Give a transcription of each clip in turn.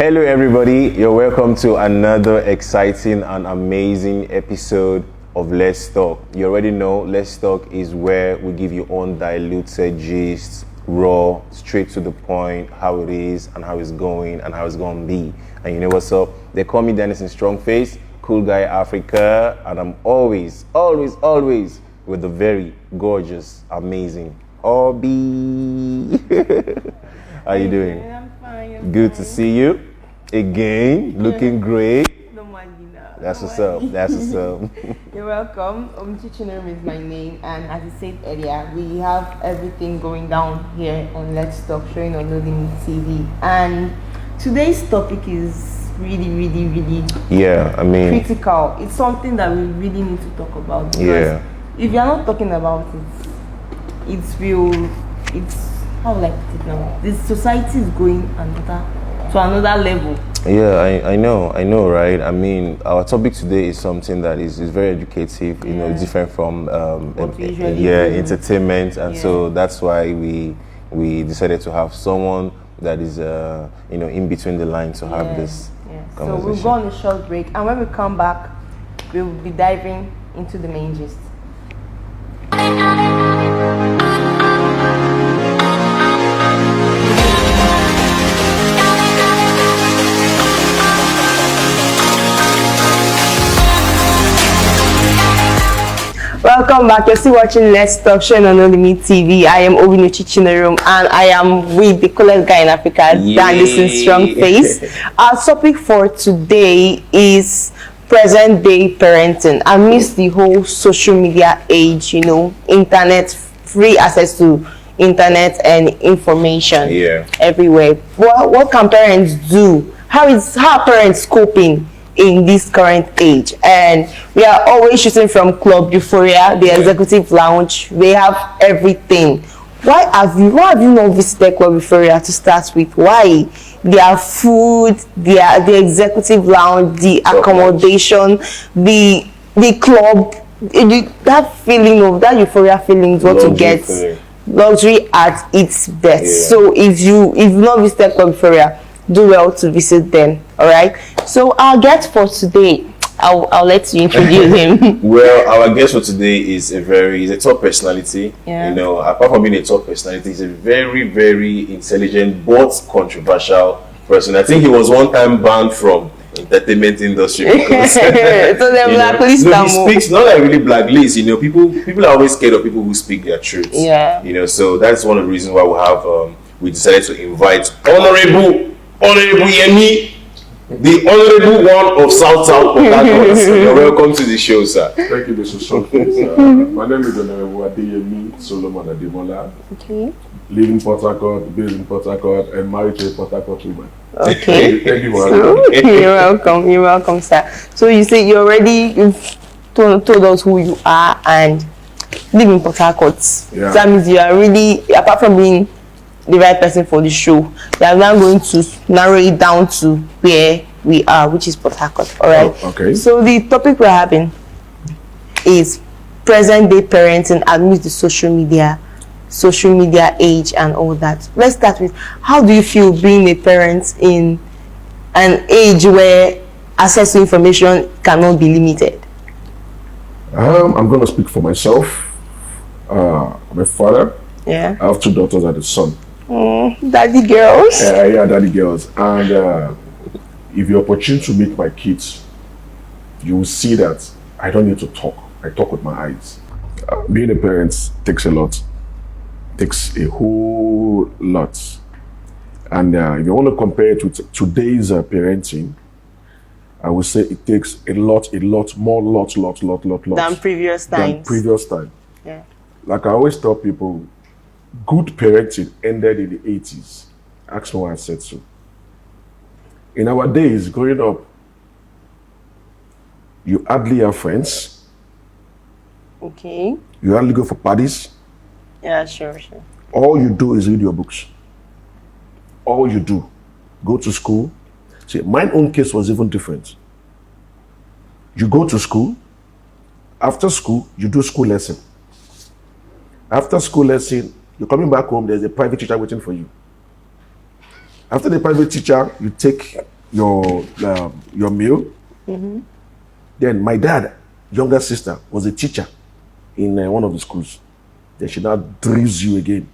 Hello everybody, you're welcome to another exciting and amazing episode of Let's Talk. You already know Let's Talk is where we give you undiluted gist, raw, straight to the point, how it is and how it's going and how it's going to be. And you know what's up? They call me Dennis in Strong Face, Cool Guy Africa, and I'm always with the very gorgeous, amazing Obi. How you doing? I'm fine. Good to see you again. Looking great. No mind now. That's what's up. That's what's up. You're welcome. Chichinerum is my name, and as I said earlier, we have everything going down here on Let's Talk, showing on Limit TV. And today's topic is really Yeah, I mean, critical. It's something that we really need to talk about. Yeah. If you're not talking about it, it's how like it now. This society is going to another level. Yeah, I know, right? I mean, our topic today is something that is very educative, you know, different from entertainment, and so that's why we decided to have someone that is in between the lines to have this conversation. So we'll go on a short break, and when we come back, we'll be diving into the main gist. Welcome back. You're still watching Let's Talk, showing on Limit TV. I am Obi Chichinerum, and I am with the coolest guy in Africa, Dennis in Strong Face. Our topic for today is present day parenting amidst the whole social media age, internet, free access to internet and information everywhere. What can parents do? How are parents coping in this current age? And we are always shooting from Club Euphoria, the executive lounge. They have everything. Why have you not visited Club Euphoria to start with? Why? Their food, the executive lounge, the accommodation, the club, that feeling of that euphoria feeling is what you get. Luxury at its best. So if you've not visited Club Euphoria, do well to visit them. All right. So our guest for today, I'll let you introduce him. Well, our guest for today is a top personality. Yeah. Apart from being a top personality, he's a very intelligent but controversial person. I think he was one time banned from entertainment industry because so he speaks not like really blacklist. People are always scared of people who speak their truth. Yeah. So that's one of the reasons why we decided to invite Honourable Yemi, the Honourable One of South Port Harcourt. You're welcome to the show, sir. Thank you, Mr. Showcase. My name is Honourable Yemi Solomon Ademola. Okay. Live in Port Harcourt, based in Port Harcourt, and married to a Port Harcourt woman. Okay. Thank you, man. You're welcome, sir. So you've told us who you are and live in Port Harcourt. Yeah. That means you are really, apart from being the right person for the show, we are now going to narrow it down to where we are, which is Port Harcourt. All right. Oh, okay. So the topic we're having is present day parenting amidst the social media age and all that. Let's start with, how do you feel being a parent in an age where access to information cannot be limited? I'm going to speak for myself. I'm a father. Yeah. I have two daughters and a son. Daddy girls. Yeah, daddy girls. And if you're opportune to meet my kids, you will see that I don't need to talk. I talk with my eyes. Being a parent takes a lot. Takes a whole lot. And if you want to compare it with today's parenting, I would say it takes a lot more than previous times. Yeah. Like I always tell people, good parenting ended in the 80s. Ask me why I said so. In our days, growing up, you hardly have friends. Okay. You hardly go for parties. Yeah, sure. All you do is read your books. All you do. Go to school. See, my own case was even different. You go to school. After school, you do school lesson. After school lesson, you're coming back home, there's a private teacher waiting for you. After the private teacher, you take your meal. Then my dad, younger sister, was a teacher in one of the schools. Then she now drills you again.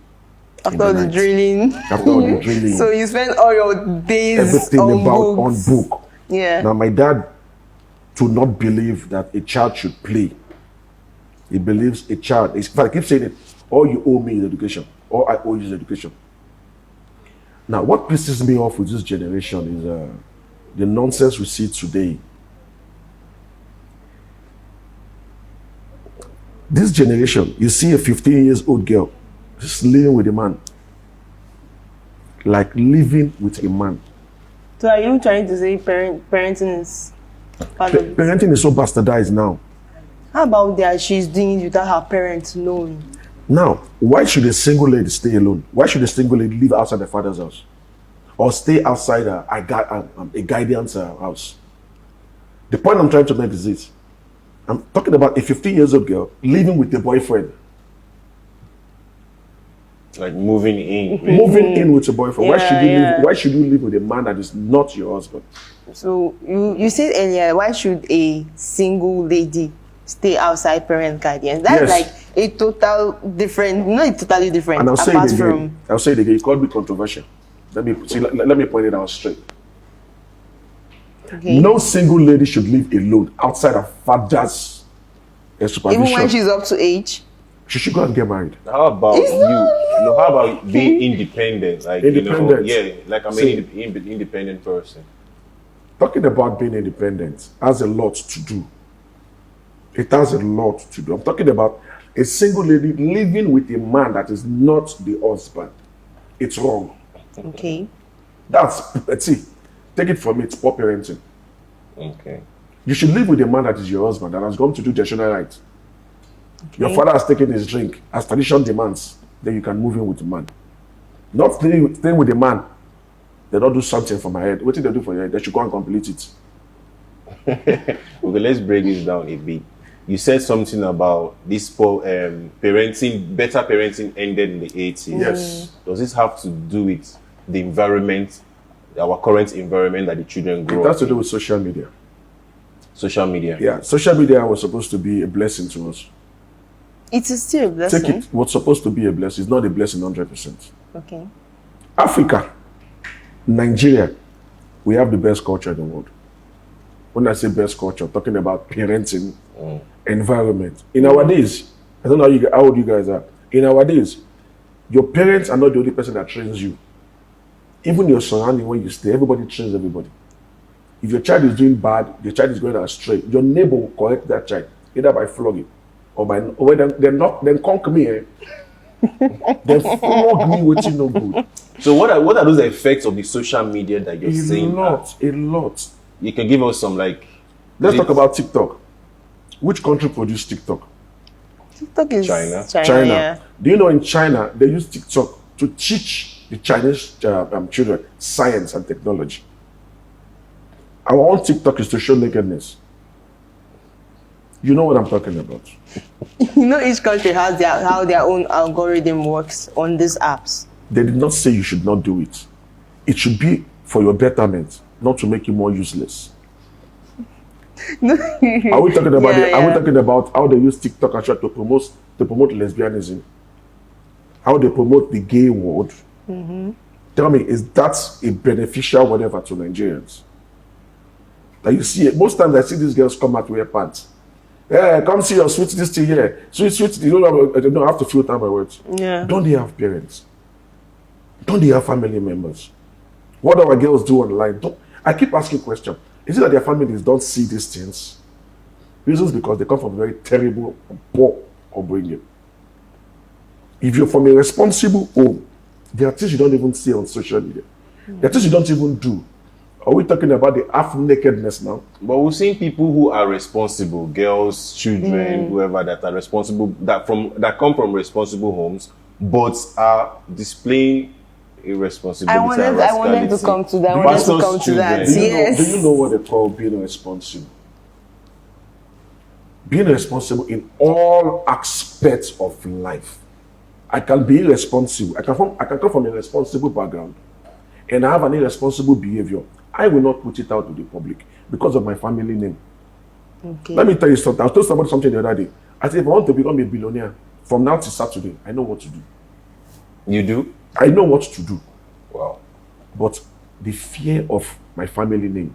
After all the drilling. After all the drilling. So you spend all your days everything on about books. on book. Yeah. Now my dad do not believe that a child should play. He believes a child. In fact, I keep saying it. All you owe me is education. All I owe you is education. Now, what pisses me off with this generation is the nonsense we see today. This generation, you see a 15-year-old girl just living with a man. Like living with a man. So are you trying to say parenting is part of it? Parenting is so bastardized now. How about that she's doing it without her parents knowing? Now, why should a single lady stay alone? Why should a single lady live outside the father's house? Or stay outside a guardian's house? The point I'm trying to make is this. I'm talking about a 15-year-old girl living with a boyfriend. Like moving in. Moving in with a boyfriend. Yeah, Why should you live with a man that is not your husband? So you said earlier, why should a single lady stay outside parent guardians? That's like a total different, not totally different. And I'll say apart it again. from I'll say it again. It can't be controversial. Let me point it out straight. okay. No single lady should live alone outside her father's supervision. Even when she's up to age. She should go and get married. How about you? No, how about being independent? Like Independent. like I'm See, an independent person. Talking about being independent has a lot to do. It has a lot to do. I'm talking about a single lady living with a man that is not the husband. It's wrong. Okay. Let's see. Take it from me, it's poor parenting. Okay. You should live with a man that is your husband that has gone to do traditional rites. Okay. Your father has taken his drink as tradition demands. Then you can move in with the man. Not staying with the man. They don't do something for my head. What did they do for your head? They should go and complete it. Okay, let's break this down a bit. You said something about this parenting, better parenting ended in the 80s. Yes. Does this have to do with the environment, our current environment that the children grow up It has to in? do with social media. Social media. Yeah, social media was supposed to be a blessing to us. It is still a blessing. Take it, what's supposed to be a blessing is not a blessing 100%. Okay. Africa, Nigeria, we have the best culture in the world. When I say best culture, I'm talking about parenting, environment. In our days, I don't know how old you guys are. In our days, your parents are not the only person that trains you. Even your surrounding, when you stay, everybody trains everybody. If your child is doing bad, your child is going astray, your neighbor will correct that child, either by flogging or by then conk me. Then flog me with no good. So what are those effects of the social media that you're saying? A lot. You can give us some Let's talk about TikTok. Which country produced TikTok? TikTok is China. China. Yeah. Do you know in China they use TikTok to teach the Chinese children science and technology? Our own TikTok is to show nakedness. You know what I'm talking about. You know, each country has how their own algorithm works on these apps. They did not say you should not do it. It should be for your betterment, not to make you more useless. Are we talking about Are we talking about how they use TikTok and try to promote lesbianism? How they promote the gay world? Tell me, is that a beneficial whatever to Nigerians? Like you see, most times I see these girls come out wear pants. Yeah, come see your sweet this thing here. Sweet, you don't have to filter my words. Yeah. Don't they have parents? Don't they have family members? What our girls do online? I keep asking questions. Is it that their families don't see these things? Reasons because they come from very terrible and poor upbringing. If you're from a responsible home, there are things you don't even see on social media. There are things you don't even do. Are we talking about the half-nakedness now? But we're seeing people who are responsible, girls, children, whoever that are responsible, that come from responsible homes, but are displaying irresponsibility. I wanted to come to that. Yes. Do you know what they call being responsible? Being responsible in all aspects of life. I can be irresponsible. I can come from a responsible background, and I have an irresponsible behavior. I will not put it out to the public because of my family name. Okay. Let me tell you something. I was told somebody something the other day. I said, if I want to become a billionaire, from now to Saturday, I know what to do. You do? I know what to do. Wow. But the fear of my family name,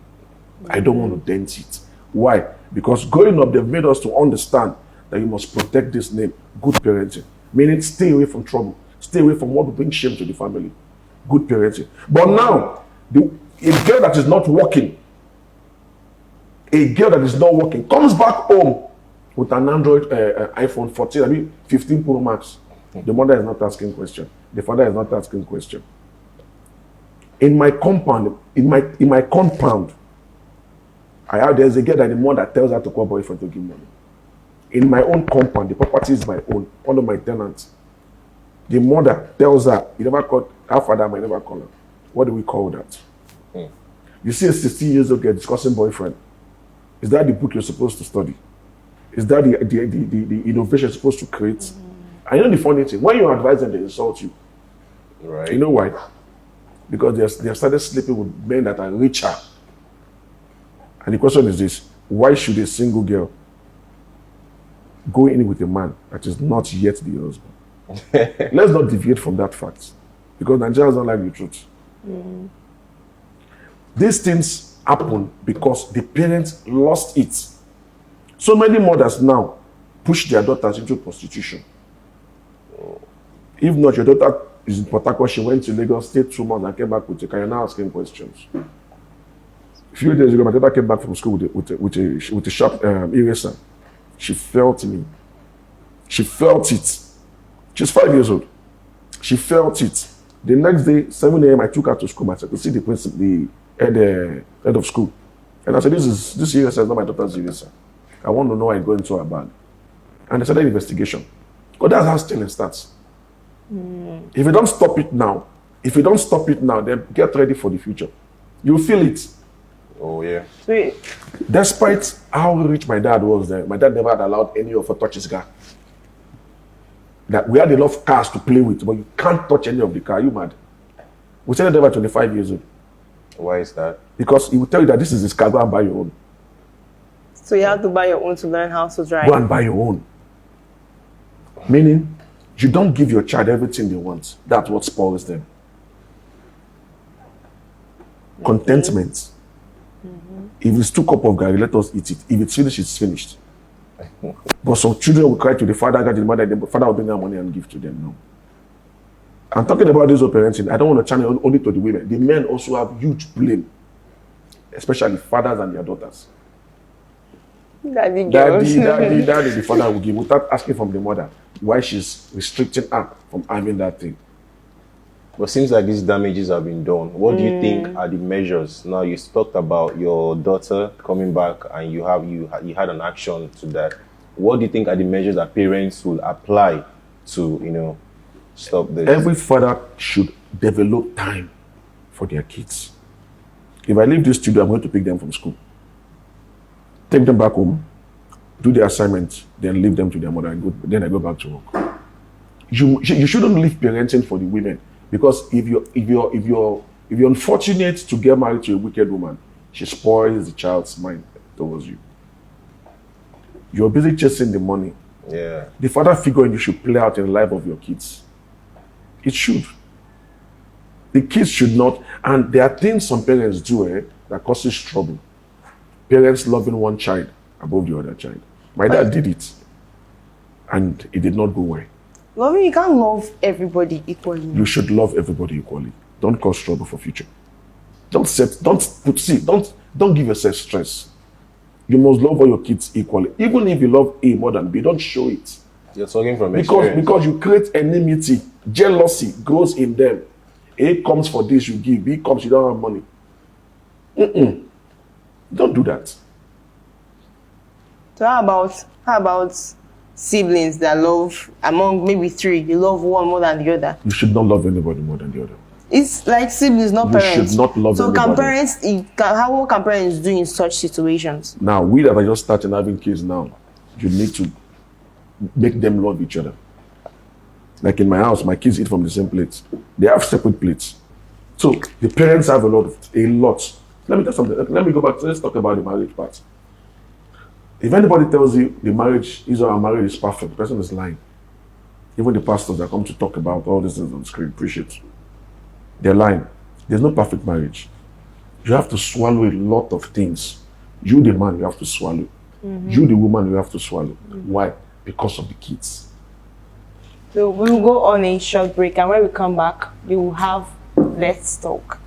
I don't want to dent it. Why? Because growing up, they've made us to understand that you must protect this name. Good parenting. Meaning stay away from trouble. Stay away from what will bring shame to the family. Good parenting. But now, a girl that is not working, comes back home with an Android iPhone 14, 15 Pro Max. The mother is not asking question. The father is not asking question. In my compound, there's a girl that the mother tells her to call boyfriend to give money. In my own compound, the property is my own, one of my tenants. The mother tells her, you never called her father, might never call her. What do we call that? You see a 16 years old girl discussing boyfriend. Is that the book you're supposed to study? Is that the innovation you're supposed to create? I know the funny thing, when you advise them, they insult you. Right. You know why? Because they have started sleeping with men that are richer. And the question is this: why should a single girl go in with a man that is not yet the husband? Let's not deviate from that fact, because Nigerians don't like the truth. These things happen because the parents lost it. So many mothers now push their daughters into prostitution. If not, your daughter is in Port Harcourt, she went to Lagos, stayed 2 months and came back with a car. You're now asking questions. A few days ago, my daughter came back from school with a sharp eraser. She felt me. She felt it. She's 5 years old. She felt it. The next day, 7 a.m., I took her to school. I said, to see the principal, the head of school. And I said, this eraser is not my daughter's eraser. I want to know why it got into her bag. And they started investigation. Because that's how stealing starts. If you don't stop it now, then get ready for the future. You'll feel it. Oh, yeah. Sweet. Despite how rich my dad was then, my dad never had allowed any of us touch his car. That we had enough cars to play with, but you can't touch any of the car. Are you mad? We said they were 25 years old. Why is that? Because he will tell you that this is his car, go and buy your own. So you have to buy your own to learn how to drive. Go and buy your own. Meaning, you don't give your child everything they want. That's what spoils them. Contentment. If it's 2 cups of garri, let us eat it. If it's finished, it's finished. But some children will cry to the father, the mother, the father will bring their money and give to them. No. I'm talking about this parenting. I don't want to channel only to the women. The men also have huge blame, especially fathers and their daughters. Daddy, the father will give without asking from the mother why she's restricting her from having that thing. But seems like these damages have been done. What do you think are the measures? Now you talked about your daughter coming back and you had an action to that. What do you think are the measures that parents will apply to, stop this? Every father should develop time for their kids. If I leave this studio, I'm going to pick them from school. Take them back home, do the assignment, then leave them to their mother, and then I go back to work. You shouldn't leave parenting for the women, because if you're unfortunate to get married to a wicked woman, she spoils the child's mind towards you. You're busy chasing the money. Yeah. The father figure you should play out in the life of your kids. It should. The kids should not, and there are things some parents do that causes trouble. Parents loving one child above the other child. My dad did it, and it did not go well. Loving, you can't love everybody equally. You should love everybody equally. Don't cause trouble for future. Don't give yourself stress. You must love all your kids equally. Even if you love A more than B, don't show it. You're talking from experience. Because you create enmity, jealousy grows in them. A comes for this, you give. B comes, you don't have money. Don't do that. So how about siblings that love, among maybe 3, you love one more than the other? You should not love anybody more than the other. It's like siblings, not parents. You should not love anybody. What can parents do in such situations? Now, we that are just starting having kids now, you need to make them love each other. Like in my house, my kids eat from the same plates. They have separate plates. So the parents have a lot Let me tell something. Let me go back. Let's talk about the marriage part. If anybody tells you the marriage is or our marriage is perfect, the person is lying. Even the pastors that come to talk about all these things on screen, preach it. They're lying. There's no perfect marriage. You have to swallow a lot of things. You, the man, you have to swallow. You, the woman, you have to swallow. Why? Because of the kids. So we will go on a short break, and when we come back, we will have Let's Talk.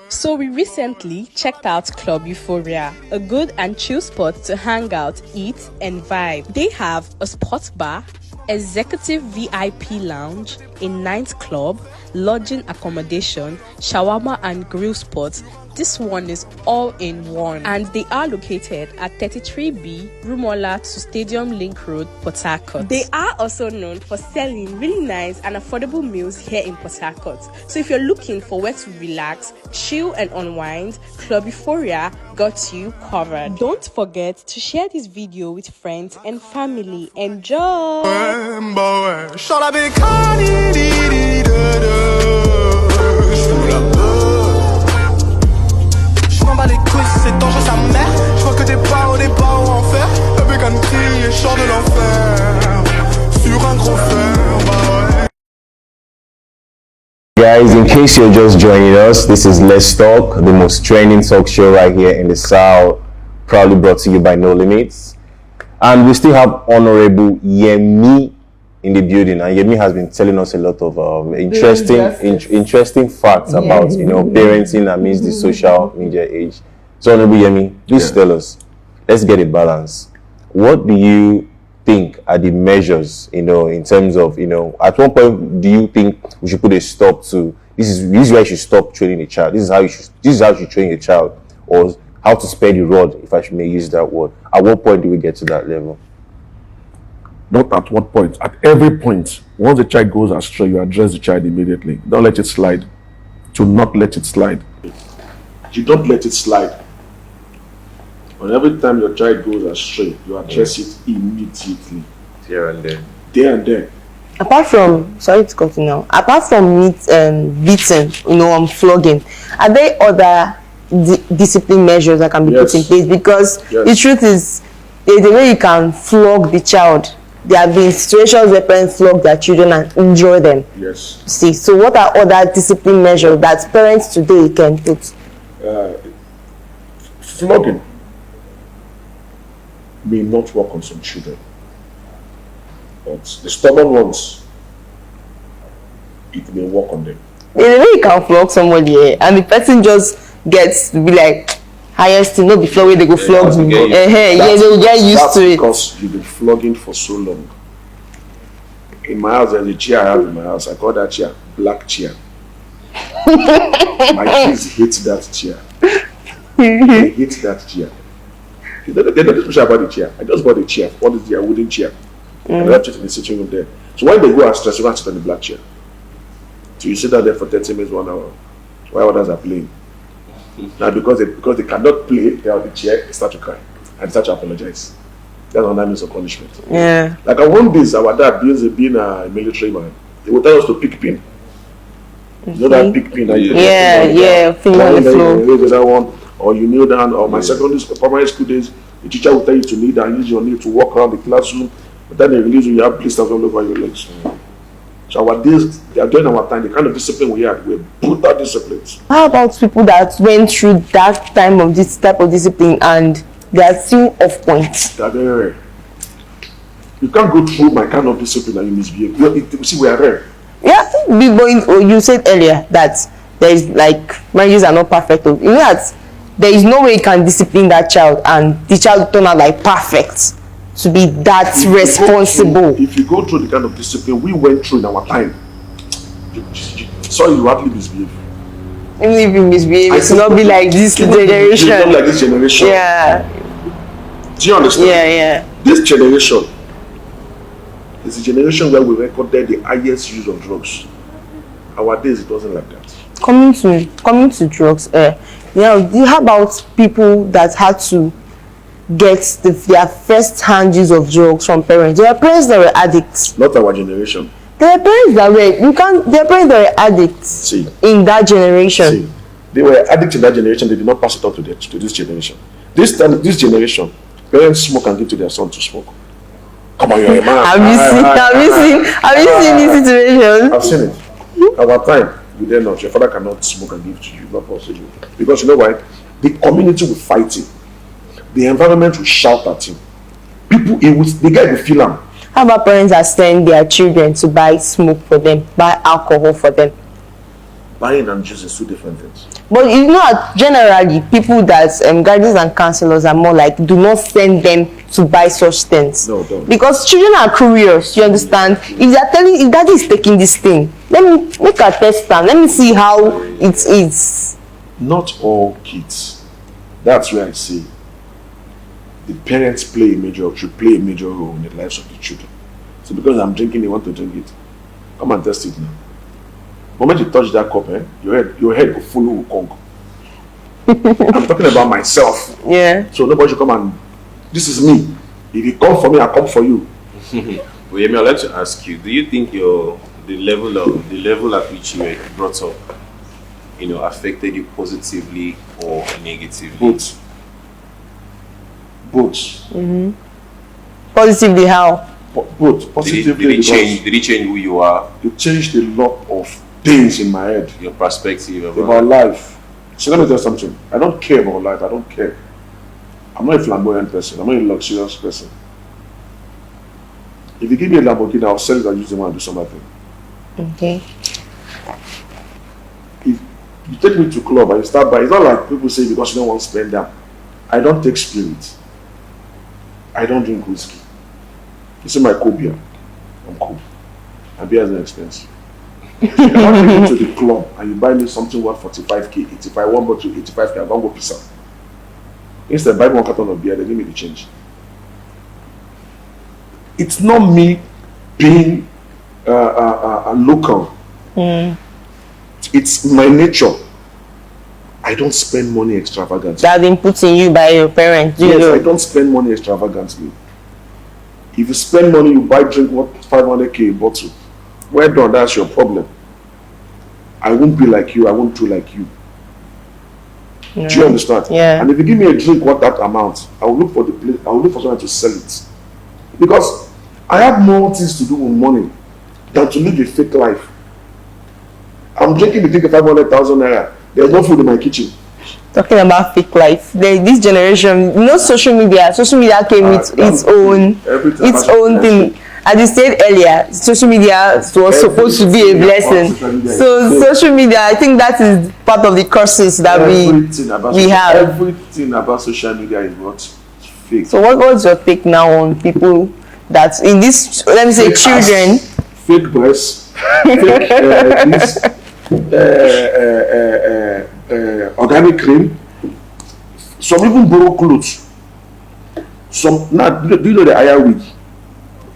So we recently checked out Club Euphoria, a good and chill spot to hang out, eat, and vibe. They have a sports bar, executive VIP lounge, a night club, lodging accommodation, shawarma and grill spots. This one is all in one, and they are located at 33B Rumola to Stadium Link Road, Port Harcourt. They are also known for selling really nice and affordable meals here in Port Harcourt. So if you're looking for where to relax, chill and unwind, Club Euphoria got you covered. Don't forget to share this video with friends and family. Enjoy! Bats les couilles, c'est dangereux sa mère. Je vois que des barreaux en fer. Bébé can crier, chant de l'enfer. Sur un gros fer, bah ouais. Guys, in case you're just joining us, this is Let's Talk, the most trending talk show right here in the South, proudly brought to you by No Limits. And we still have Honourable Yemi in the building, and Yemi has been telling us a lot of interesting facts about parenting amidst the social media age. So Honourable Yemi, please tell us, let's get a balance. What do you think are the measures, in terms of, at one point do you think we should put a stop to this is where you should stop training a child, this is how you should train a child, or how to spare the rod, if I may use that word? At what point do we get to that level? Not at what point. At every point. Once the child goes astray, you address the child immediately. Don't let it slide. Do not let it slide. You don't let it slide. And every time your child goes astray, you address it immediately. Here and there. There and there. Apart from, sorry to cut you now, apart from beating, flogging, are there other discipline measures that can be put in place? Because the truth is, there's a way you can flog the child. There have been situations where parents flog their children and injure them. Yes. See, so what are other discipline measures that parents today can put? Flogging may not work on some children, but the stubborn ones, it may work on them. There's a way you can flog somebody, and the person just gets to be like, highest thing, not the floor where they go flog me. They will get used to it. Because you've been flogging for so long. In my house, there's a chair I have in my house. I call that chair black chair. My kids hate that chair. They hate that chair. They don't push about the chair. I just bought the chair. What is the wooden chair? And I left it in the sitting room there. So when they go and stress, you can't sit on the black chair. So you sit down there for 30 minutes, 1 hour, while others are playing. Now because they cannot play, they are on the chair, they start to cry and start to apologize. That's another means of punishment. Yeah. Like on one days, our dad being a military man, they would tell us to pick pin. You know that pick pin? Finger on the floor. That one, or you kneel down, or my primary school days, the teacher will tell you to kneel down, use your knee to walk around the classroom, but then they release you, you have blisters all over your legs. So our days, they are during our time, the kind of discipline we had, were brutal disciplines. How about people that went through that time of this type of discipline and they are still off point? They are very rare. You can't go through my kind of discipline and you misbehave. You see, we are rare. Yeah, but you said earlier that there is marriages are not perfect. You know that there is no way you can discipline that child and the child turn out perfect to be that responsible. If you go through the kind of discipline we went through in our time, you hardly misbehave. Even if you misbehave, it will not be like this generation. Not like this generation. Yeah. Do you understand? Yeah. This generation is a generation where we recorded the highest use of drugs. Our days, it wasn't like that. Coming to drugs, how about people that had to get their first-hand use of drugs from parents? There are parents that were addicts. Not our generation. There are parents that were addicts in that generation. They were addicts in that generation. They did not pass it on to this generation. This generation, parents smoke and give to their son to smoke. Come on, you're a man. Have you seen this situation? I've seen it. At our time, you dare not. Your father cannot smoke and give to you. Not possible. Because you know why? The community will fight him. The environment will shout at him. The guy will feel him. How about parents that send their children to buy smoke for them, buy alcohol for them? Buying and juice is two different things. But you know, generally, people that guardians and counselors are more like, do not send them to buy such things. No, don't. Because children are curious, you understand? If they are telling, if daddy is taking this thing, let me make a test and let me see how it is. Not all kids. That's where I say the parents should play a major role in the lives of the children. So because I'm drinking, they want to drink it. Come and test it now. The moment you touch that cup, your head will follow Kong. I'm talking about myself. Yeah. So nobody should come and, this is me. If you come for me, I come for you. Well, Yemi, I'd like to ask you, do you think the level at which you were brought up, affected you positively or negatively? Both. Mm-hmm. Positively how? Both. Positively did it change who you are? It changed a lot of things in my head. Your perspective about life. So let me tell you something. I don't care about life. I don't care. I'm not a flamboyant person. I'm not a luxurious person. If you give me a Lamborghini, I'll sell it and use the money and do something. Okay. If you take me to club and you start buying, it's not like people say because you don't want to spend them. I don't take spirit. I don't drink whiskey. You see my cold beer. I'm cool. And beer is not expensive. If I take you to the club and you buy me something worth 45k, 85, one bottle 85k, I won't go piss out. Instead, buy one carton of beer, they give me the change. It's not me being a local. It's my nature. I don't spend money extravagantly. That's been put in you by your parents. Yes, I don't spend money extravagantly. If you spend money, you buy drink worth 500k a bottle. Well done, that's your problem. I won't be like you, I won't do like you. Yeah. Do you understand? Yeah. And if you give me a drink worth that amount, I will look for the place, I will look for someone to sell it. Because I have more things to do with money than to live a fake life. I'm drinking the drink of 500,000 naira. There's no food in my kitchen. Talking about fake life, this generation, social media came with its own thing. As you said earlier, social media was supposed to be a blessing. So social media, I think that is part of the curses that we have. Everything about social media is what fake. So what's your take now on people that in this, let me say, children, fake breasts, organic cream, some even borrow clothes. Some now, do you know the hire wig?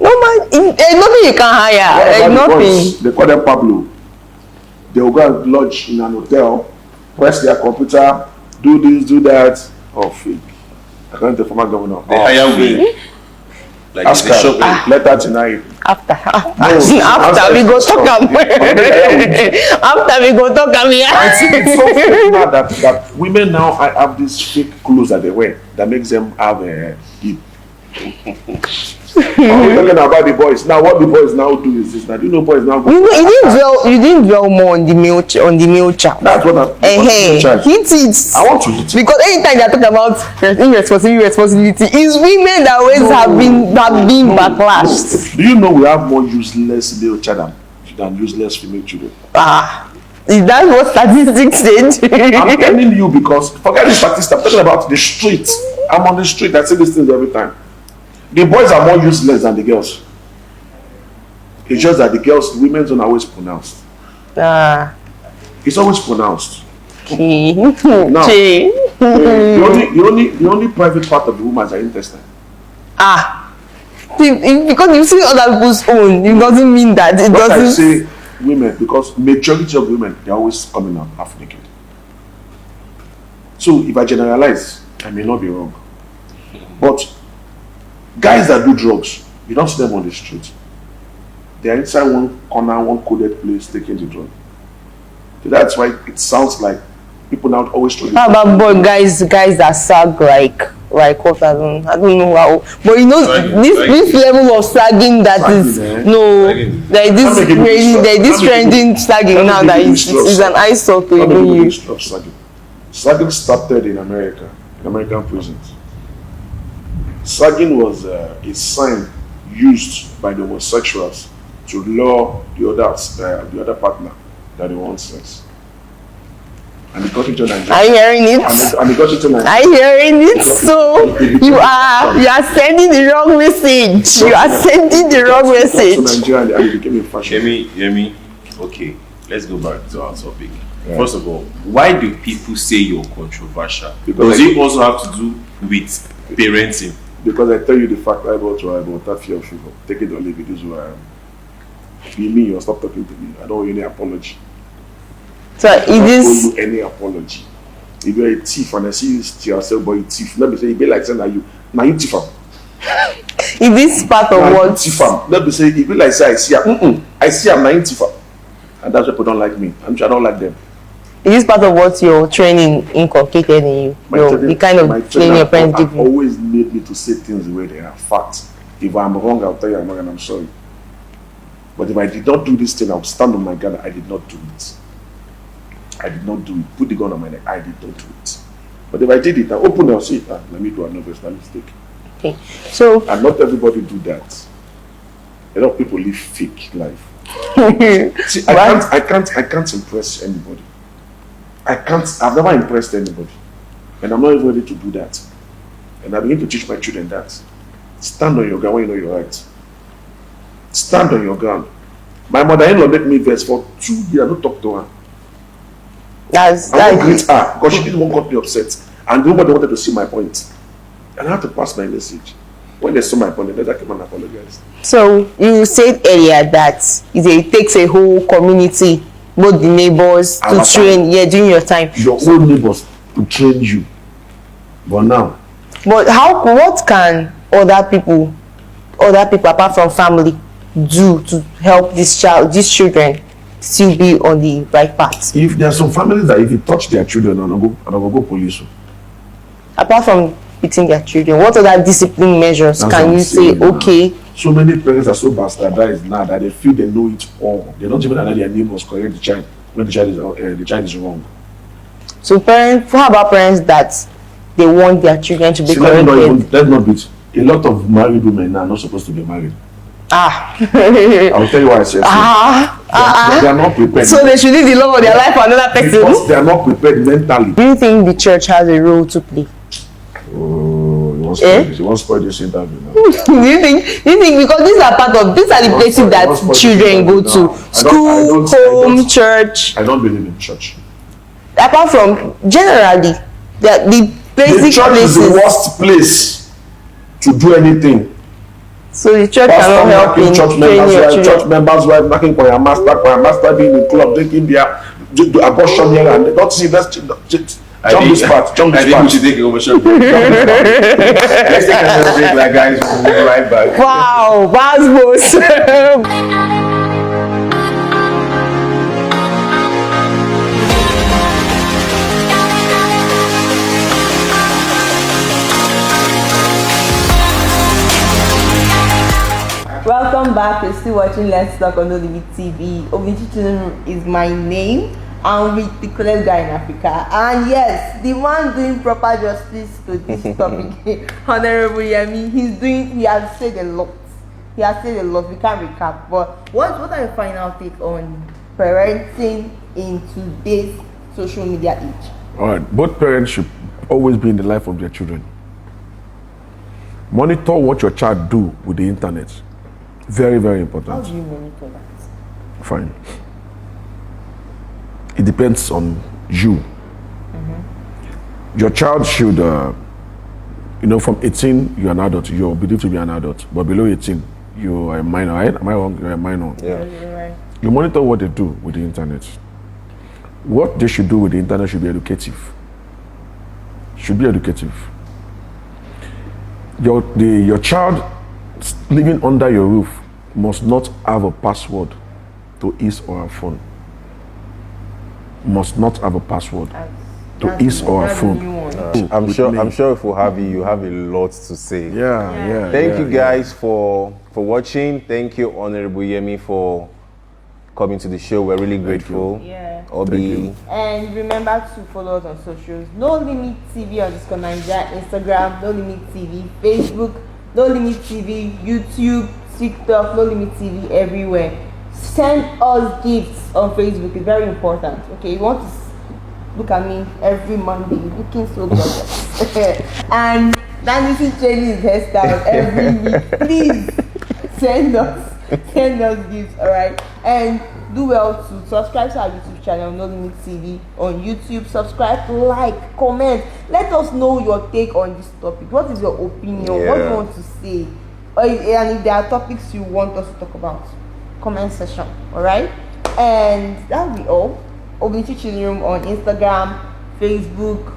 No man, nothing you can hire. Nothing. They call them Pablo. They will go and lodge in an hotel, press their computer, do this, do that. Oh, fake. I can't tell former governor. The hire wig. Like ask her, let her tonight. After we go talk after we go talk I think it's so fake now that women now have these fake clothes that they wear that makes them have a hip. We're talking about the boys now. What the boys now do is this. Now do you know boys now? You didn't dwell more on the male child. That's what I'm. Hit it. I want to hit because anytime they are talking about irresponsibility, it's women that always have been backlashed. Do you know we have more useless male children than useless female children? Is that what statistics said? I'm telling you because forget the statistics. I'm talking about the street. I'm on the street. I say these things every time. The boys are more useless than the girls. It's just that the women's are always pronounced. It's always pronounced. Now, the only private part of the woman is her intestine. Because you see other people's own, it doesn't mean that it doesn't. I say women because majority of women they're always coming out half naked. So if I generalize, I may not be wrong, but guys that do drugs, you don't see them on the street. They're inside one corner, one coded place taking the drug. So that's why it sounds like people now always throw. How about guys that sag like what I don't know how, but you know this level of sagging that is like this trending sagging now that is an eyesore to even you. Sagging started in America, in American prisons. Sagging was a sign used by the homosexuals to lure the other partner that they want sex. And it got into Nigeria. Are you hearing it? And it got into Nigeria. Are you hearing it? So you are sending the wrong message. You are sending the wrong message. To Nigeria and it became a fashion. Yemi, okay, let's go back to our topic. Yeah. First of all, why do people say you're controversial? Because it also have to do with parenting. Because I tell you the fact about that fear of people. Take it or leave it, this is who I am. Be me or stop talking to me. I don't owe you any apology. So I don't owe you any apology. If you're a thief and I see you to yourself, but you thief, let me say, you be like saying that you thief. Is this part of what? Thief. Let me say, it be like say I see I'm not thief. And that's why people don't like me. I'm sure I don't like them. Is this part of what your training inculcated in you? The kind of training your parents give you? Always made me to say things the way they are. Fact. If I'm wrong, I'll tell you I'm wrong and I'm sorry. But if I did not do this thing, I would stand on my gun. I did not do it. I did not do it. Put the gun on my neck. I did not do it. But if I did it, I open and say, let me do another mistake. Okay. So. And not everybody do that. A lot of people live fake life. See, I can't impress anybody. I've never impressed anybody. And I'm not even ready to do that. And I begin to teach my children that. Stand on your ground when you know you're right. Stand on your ground. My mother-in-law made me vex for 2 years. I don't talk to her. I won't greet her because she didn't want to get me upset. And nobody wanted to see my point. And I had to pass my message. When they saw my point, they came and apologized. So you said earlier that it takes a whole community, both the neighbors, to train during your time. Your own neighbors to train you. But now. But what can other people apart from family do to help these children still be on the right path? If there are some families that if you touch their children and I will go police. Apart from beating their children, what other discipline measures can you say, okay? So many parents are so bastardized now that they feel they know it all. They don't even know that their neighbors correct the child when the child is wrong. So how about parents that they want their children to be corrected? Let's not beat. A lot of married women now are not supposed to be married. I'll tell you why I said so. They are not prepared. So they should leave the love of their life for another person. Because they are not prepared mentally. Do you think the church has a role to play? Oh, you won't spoil this interview now. do you think because these are the places that children go to? School, home, church. I don't believe in church. Apart from generally, the basic the church places. is the worst place to do anything. So the church cannot help in training your children. Church members were knocking for your master being in club, drinking beer, abortion here, and they don't see that. Jump this part. I think we should take a commercial break. Let's take another break, like guys. We'll be right back. Wow, Basbos. Welcome back. You're still watching Let's Talk on Limit TV. Ovinchi is my name. I'm with the coolest guy in Africa. And yes, the one doing proper justice to this topic, Honourable Yemi, he has said a lot. We can't recap. But what are your final take on parenting in today's social media age? Alright, both parents should always be in the life of their children. Monitor what your child do with the internet. Very, very important. How do you monitor that? Fine. It depends on you. Your child should, from 18, you're an adult. You're believed to be an adult. But below 18, you are a minor, right? Am I wrong? You're a minor. Yeah. You're right. You monitor what they do with the internet. What they should do with the internet should be educative. Should be educative. Your child living under your roof must not have a password to his or her phone. Must not have a password. to ease our food. I'm sure if we have you, you have a lot to say. Yeah. Thank you guys for watching. Thank you, Honourable Yemi, for coming to the show. We're really grateful. Yeah. Obi. And remember to follow us on socials. No Limit TV on Nigeria, Instagram, No Limit TV, Facebook, No Limit TV, YouTube, TikTok, No Limit TV, everywhere. Send us gifts on Facebook. It's very important. Okay, you want to look at me every Monday, looking so gorgeous. And that is changing his hairstyle every week. Please send us gifts, alright? And do well to subscribe to our YouTube channel, No Limit TV on YouTube. Subscribe, like, comment. Let us know your take on this topic. What is your opinion? What do you want to say? And if there are topics you want us to talk about, comment section, alright? And that'll be all. Obinichi Chilling Room on Instagram, Facebook,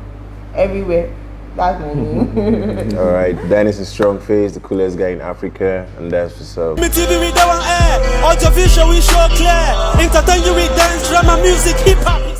everywhere. That's my name. Alright, Dennis is strong face, the coolest guy in Africa, and that's what's up. Limit TV with that one air. Audio visual we show clear. Entertain you with dance, drama, music, hip hop.